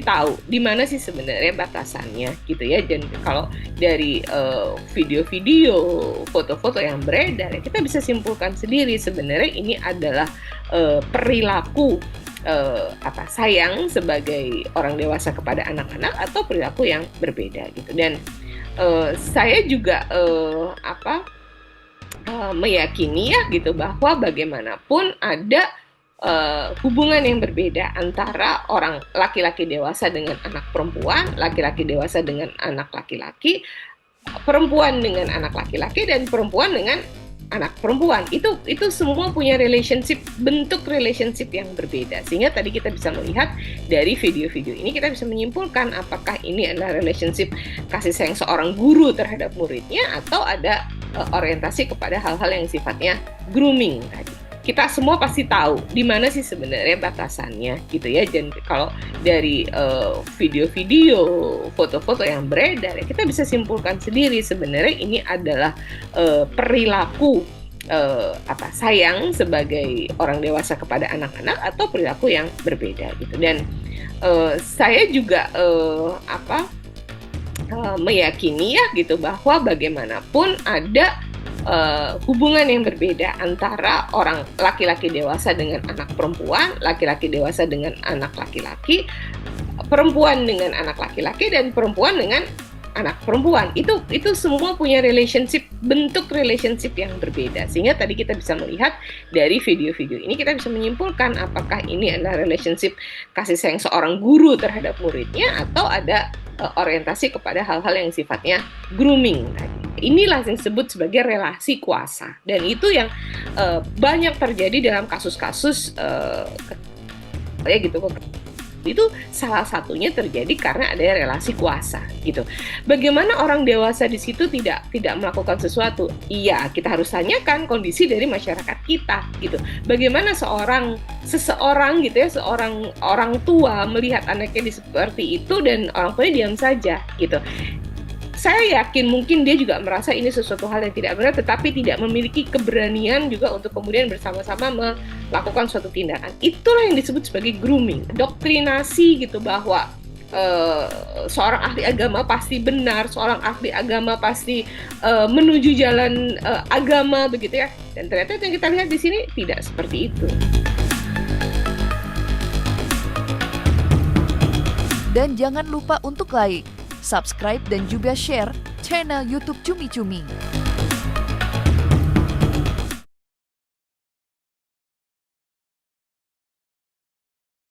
tahu di mana sih sebenarnya batasannya gitu ya. Dan kalau dari video-video, foto-foto yang beredar, ya kita bisa simpulkan sendiri sebenarnya ini adalah perilaku sayang sebagai orang dewasa kepada anak-anak atau perilaku yang berbeda gitu. Dan saya juga meyakini ya gitu bahwa bagaimanapun ada hubungan yang berbeda antara orang laki-laki dewasa dengan anak perempuan, laki-laki dewasa dengan anak laki-laki, perempuan dengan anak laki-laki, dan perempuan dengan anak perempuan. Itu semua punya bentuk relationship yang berbeda. Sehingga tadi kita bisa melihat dari video-video ini, kita bisa menyimpulkan apakah ini adalah relationship kasih sayang seorang guru terhadap muridnya atau ada orientasi kepada hal-hal yang sifatnya grooming tadi. Kita semua pasti tahu di mana sih sebenarnya batasannya gitu ya. Dan kalau dari video-video, foto-foto yang beredar, ya kita bisa simpulkan sendiri sebenarnya ini adalah perilaku sayang sebagai orang dewasa kepada anak-anak atau perilaku yang berbeda gitu. Dan saya juga meyakini ya gitu bahwa bagaimanapun ada hubungan yang berbeda antara orang laki-laki dewasa dengan anak perempuan, laki-laki dewasa dengan anak laki-laki, perempuan dengan anak laki-laki, dan perempuan dengan anak perempuan. Itu semua punya bentuk relationship yang berbeda. Sehingga tadi kita bisa melihat dari video-video ini, kita bisa menyimpulkan apakah ini adalah relationship kasih sayang seorang guru terhadap muridnya atau ada orientasi kepada hal-hal yang sifatnya grooming tadi. Inilah yang disebut sebagai relasi kuasa, dan itu yang banyak terjadi dalam kasus-kasus ya gitu. Itu salah satunya terjadi karena ada relasi kuasa gitu. Bagaimana orang dewasa di situ tidak melakukan sesuatu? Iya, kita harus tanyakan kondisi dari masyarakat kita gitu. Bagaimana seseorang gitu ya, seorang orang tua melihat anaknya seperti itu dan orang tuanya diam saja gitu. Saya yakin mungkin dia juga merasa ini sesuatu hal yang tidak benar, tetapi tidak memiliki keberanian juga untuk kemudian bersama-sama melakukan suatu tindakan. Itulah yang disebut sebagai grooming, doktrinasi gitu, bahwa seorang ahli agama pasti benar, seorang ahli agama pasti menuju jalan agama begitu ya. Dan ternyata yang kita lihat di sini tidak seperti itu. Dan jangan lupa untuk like, subscribe, dan juga share channel YouTube Cumi Cumi.